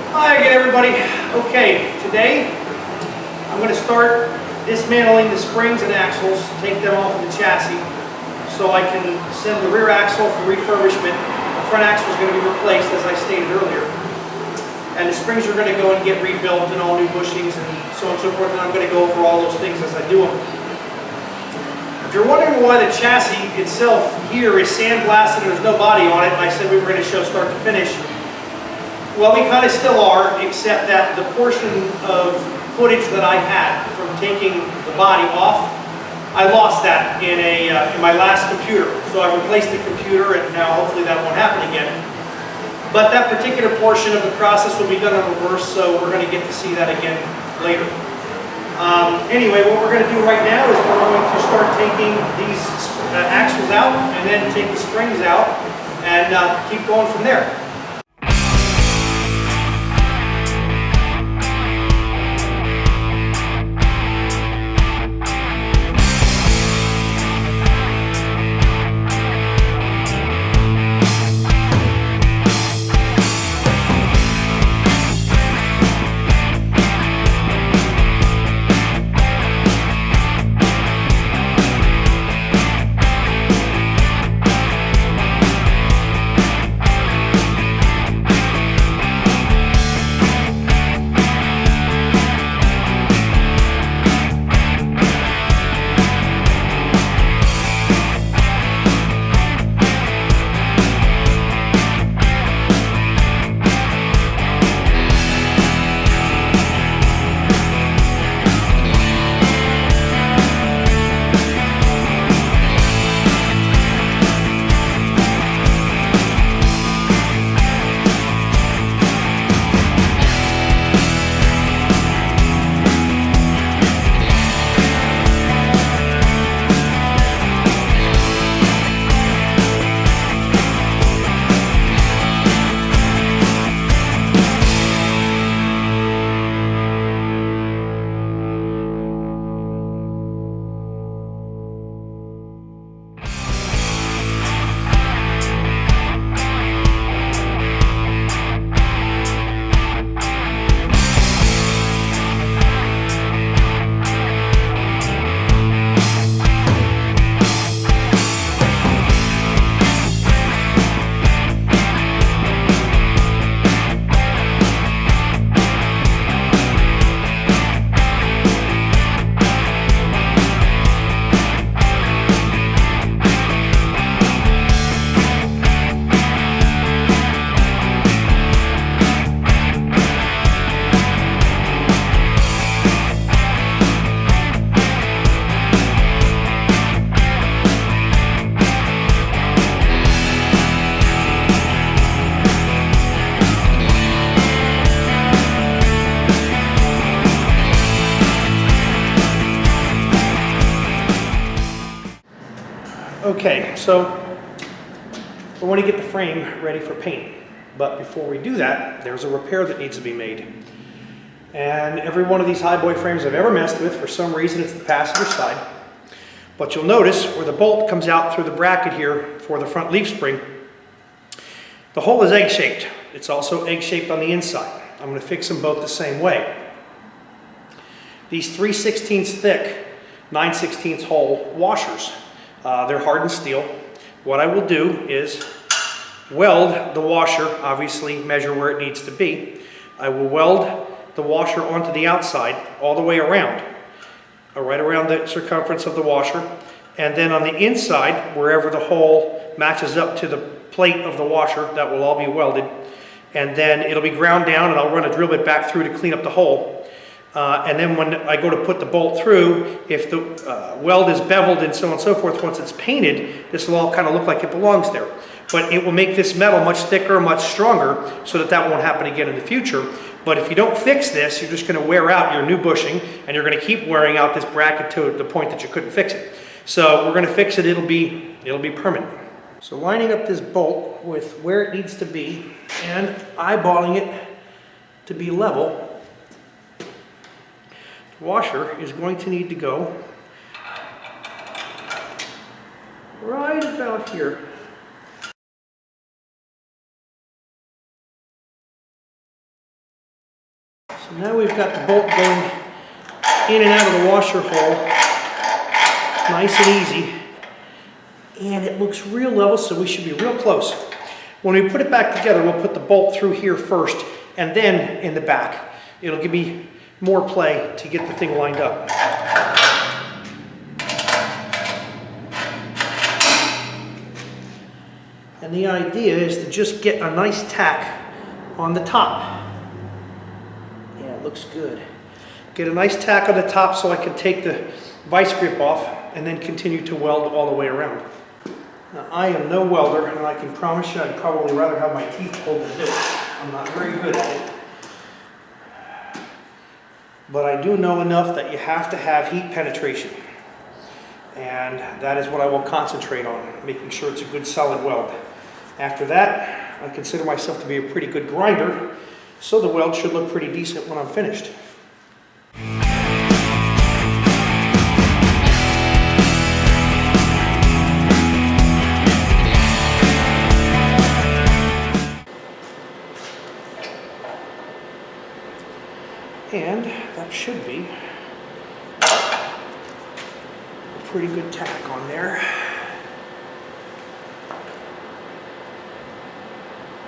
Hi again, everybody. Okay, today I'm going to start dismantling the springs and axles, take them off of the chassis so I can send the rear axle for refurbishment. The front axle is going to be replaced, as I stated earlier. And the springs are going to go and get rebuilt and all new bushings and so on and so forth, and I'm going to go over all those things as I do them. If you're wondering why the chassis itself here is sandblasted and there's no body on it, and I said we were going to show start to finish, well, we kind of still are, except that the portion of footage that I had from taking the body off, I lost that in my last computer. So I replaced the computer, and now hopefully that won't happen again. But that particular portion of the process will be done in reverse, so we're going to get to see that again later. Anyway, what we're going to do right now is we're going to start taking these axles out and then take the springs out and keep going from there. Okay, so we want to get the frame ready for paint, but before we do that, there's a repair that needs to be made. And every one of these highboy frames I've ever messed with, for some reason it's the passenger side. But you'll notice where the bolt comes out through the bracket here for the front leaf spring, the hole is egg-shaped. It's also egg-shaped on the inside. I'm going to fix them both the same way. These 3/16 thick, 9/16 hole washers. They're hardened steel. What I will do is weld the washer, obviously measure where it needs to be. I will weld the washer onto the outside all the way around, right around the circumference of the washer. And then on the inside, wherever the hole matches up to the plate of the washer, that will all be welded. And then it'll be ground down, and I'll run a drill bit back through to clean up the hole. And then when I go to put the bolt through, if the weld is beveled and so on and so forth, once it's painted, this will all kind of look like it belongs there. But it will make this metal much thicker, much stronger, so that that won't happen again in the future. But if you don't fix this, you're just going to wear out your new bushing, and you're going to keep wearing out this bracket to the point that you couldn't fix it. So we're going to fix it. It'll be permanent. So lining up this bolt with where it needs to be and eyeballing it to be level, the washer is going to need to go right about here. So now we've got the bolt going in and out of the washer hole, nice and easy. And it looks real level, so we should be real close. When we put it back together, we'll put the bolt through here first and then in the back. It'll give me more play to get the thing lined up. And the idea is to just get a nice tack on the top. Yeah, it looks good. Get a nice tack on the top so I can take the vice grip off and then continue to weld all the way around. Now, I am no welder, and I can promise you I'd probably rather have my teeth pulled than do it. I'm not very good at it. But I do know enough that you have to have heat penetration. And that is what I will concentrate on, making sure it's a good solid weld. After that, I consider myself to be a pretty good grinder, so the weld should look pretty decent when I'm finished. And that should be a pretty good tack on there.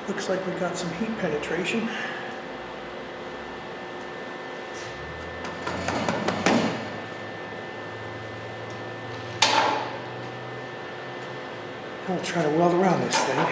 Looks like we got some heat penetration. I'll try to weld around this thing.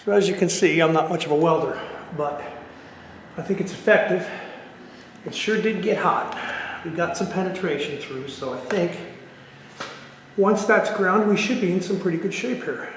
So as you can see, I'm not much of a welder, but I think it's effective. It sure did get hot. We got some penetration through, so I think once that's ground, we should be in some pretty good shape here.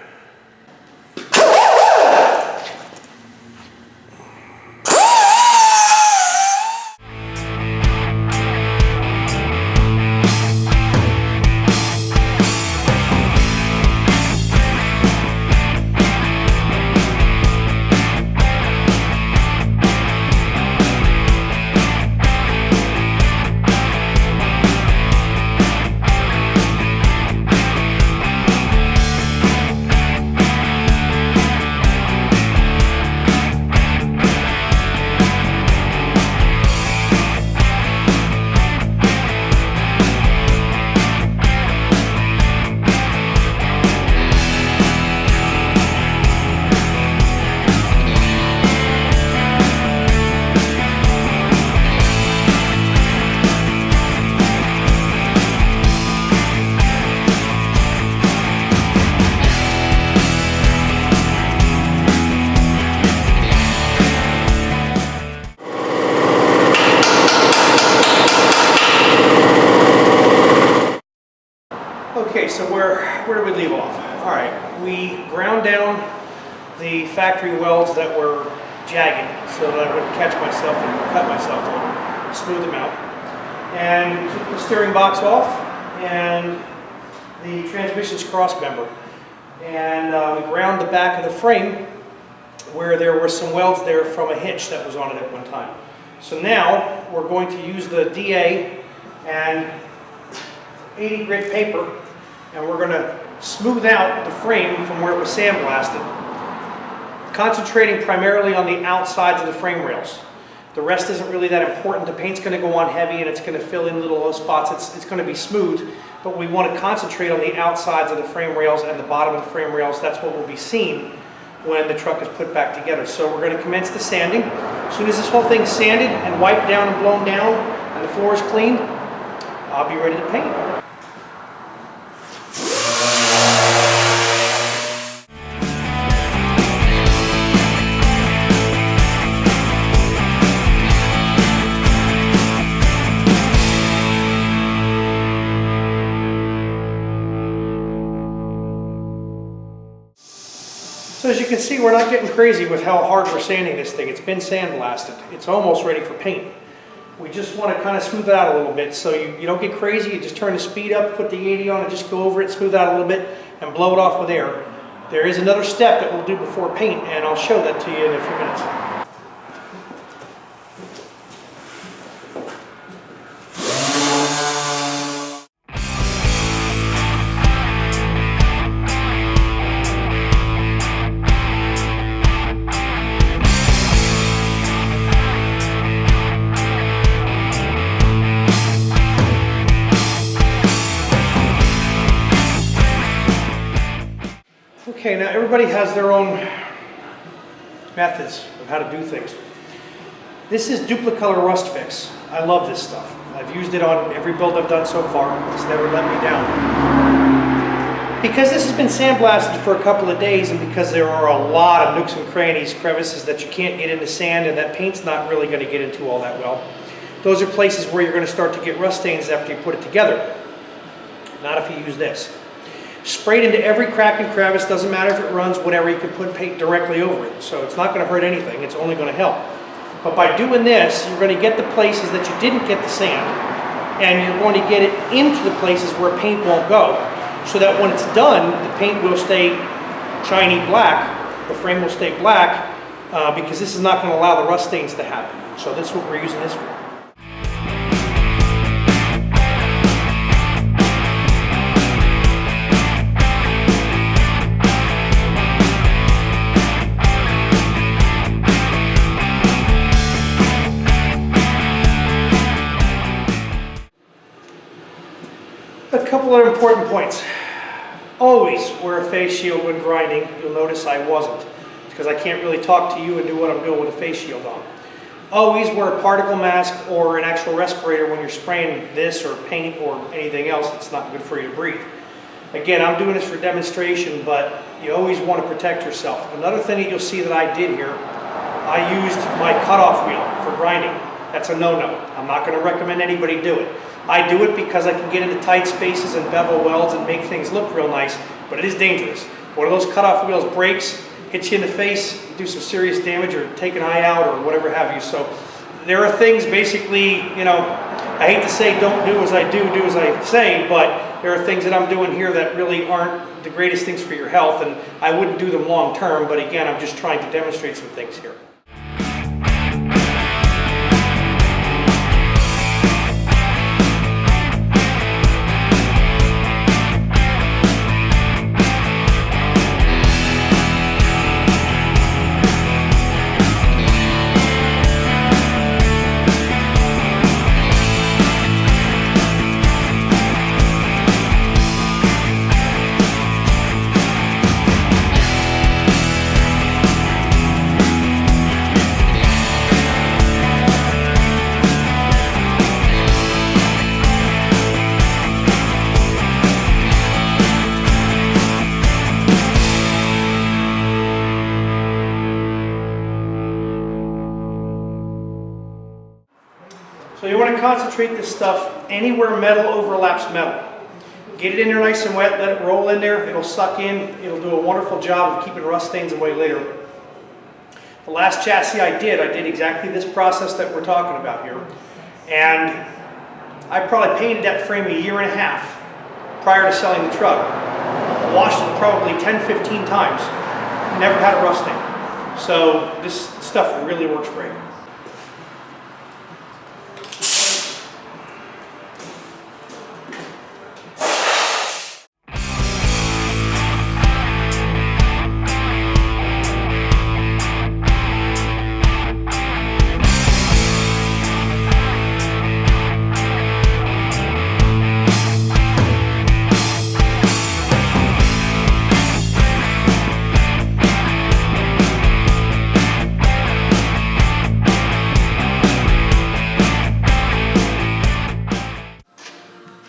Okay, so where did we leave off? All right, we ground down the factory welds that were jagged so that I wouldn't catch myself and cut myself or smooth them out. And took the steering box off and the transmission's cross member. And we ground the back of the frame where there were some welds there from a hitch that was on it at one time. So now we're going to use the DA and 80 grit paper, and we're going to smooth out the frame from where it was sandblasted, concentrating primarily on the outsides of the frame rails. The rest isn't really that important. The paint's going to go on heavy and it's going to fill in little spots. It's going to be smooth, but we want to concentrate on the outsides of the frame rails and the bottom of the frame rails. That's what will be seen when the truck is put back together. So we're going to commence the sanding. As soon as this whole thing's sanded and wiped down and blown down and the floor is cleaned, I'll be ready to paint. So as you can see, we're not getting crazy with how hard we're sanding this thing. It's been sandblasted. It's almost ready for paint. we just want to kind of smooth it out a little bit. So you don't get crazy, you just turn the speed up, put the 80 on and just go over it, smooth it out a little bit, and blow it off with air. There is another step that we'll do before paint, and I'll show that to you in a few minutes. Okay, now everybody has their own methods of how to do things. This is Duplicolor Rust Fix. I love this stuff. I've used it on every build I've done so far. It's never let me down. Because this has been sandblasted for a couple of days and because there are a lot of nooks and crannies, crevices that you can't get into sand and that paint's not really going to get into all that well, those are places where you're going to start to get rust stains after you put it together. Not if you use this. Sprayed into every crack and crevice, doesn't matter if it runs, whatever, you can put paint directly over it. So it's not going to hurt anything, it's only going to help. But by doing this, you're going to get the places that you didn't get the sand, and you're going to get it into the places where paint won't go. So that when it's done, the paint will stay shiny black, the frame will stay black, because this is not going to allow the rust stains to happen. So that's what we're using this for. A couple of important points. Always wear a face shield when grinding. You'll notice I wasn't, because I can't really talk to you and do what I'm doing with a face shield on. Always wear a particle mask or an actual respirator when you're spraying this or paint or anything else that's not good for you to breathe. Again, I'm doing this for demonstration, but you always want to protect yourself. Another thing that you'll see that I did here, I used my cutoff wheel for grinding. That's a no-no. I'm not going to recommend anybody do it. I do it because I can get into tight spaces and bevel welds and make things look real nice, but it is dangerous. One of those cutoff wheels breaks, hits you in the face, do some serious damage or take an eye out or whatever have you. So there are things basically, you know, I hate to say don't do as I do as I say, but there are things that I'm doing here that really aren't the greatest things for your health, and I wouldn't do them long term, but again, I'm just trying to demonstrate some things here. So you want to concentrate this stuff anywhere metal overlaps metal. Get it in there nice and wet, let it roll in there, it'll suck in, it'll do a wonderful job of keeping rust stains away later. The last chassis I did exactly this process that we're talking about here. And I probably painted that frame a year and a half prior to selling the truck. Washed it probably 10-15 times, never had a rust stain. So this stuff really works great.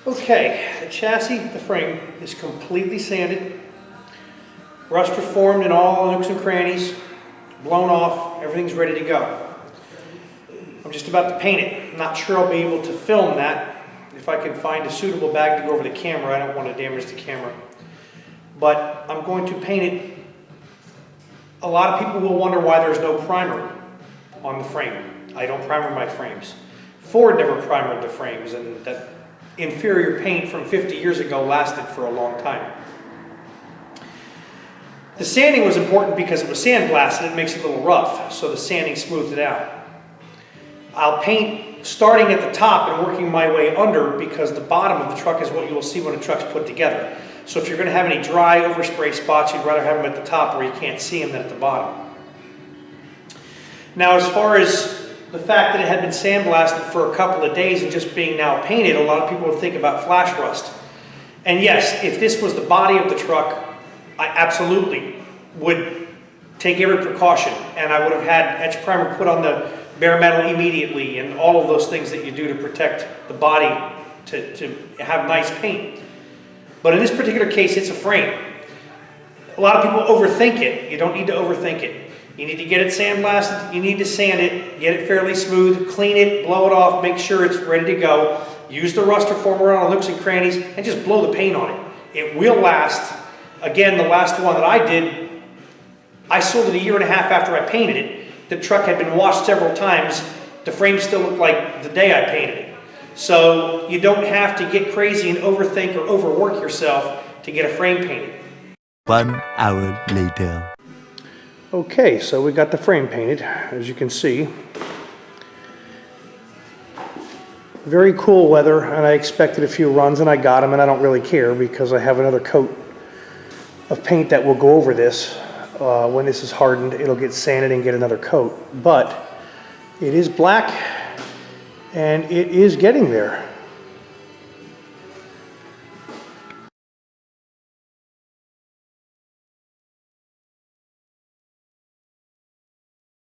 Okay, the chassis, the frame, is completely sanded, rust reformed in all nooks and crannies, blown off, everything's ready to go. I'm just about to paint it. I'm not sure I'll be able to film that. If I can find a suitable bag to go over the camera, I don't want to damage the camera. But I'm going to paint it. A lot of people will wonder why there's no primer on the frame. I don't primer my frames. Ford never primered the frames, and that inferior paint from 50 years ago lasted for a long time. The sanding was important because it was sandblasted. It makes it a little rough, so the sanding smoothed it out. I'll paint starting at the top and working my way under, because the bottom of the truck is what you will see when a truck's put together. So if you're going to have any dry overspray spots, you'd rather have them at the top where you can't see them than at the bottom. Now, as far as the fact that it had been sandblasted for a couple of days and just being now painted, a lot of people would think about flash rust. And yes, if this was the body of the truck, I absolutely would take every precaution, and I would have had etch primer put on the bare metal immediately and all of those things that you do to protect the body to have nice paint. But in this particular case, it's a frame. A lot of people overthink it. You don't need to overthink it. You need to get it sandblasted, you need to sand it, get it fairly smooth, clean it, blow it off, make sure it's ready to go. Use the rust reformer on nooks and crannies and just blow the paint on it. It will last. Again, the last one that I did, I sold it a year and a half after I painted it. The truck had been washed several times. The frame still looked like the day I painted it. So you don't have to get crazy and overthink or overwork yourself to get a frame painted. 1 hour later. Okay, so we got the frame painted, as you can see. Very cool weather, and I expected a few runs, and I got them, and I don't really care because I have another coat of paint that will go over this. When this is hardened, it'll get sanded and get another coat. But it is black, and it is getting there.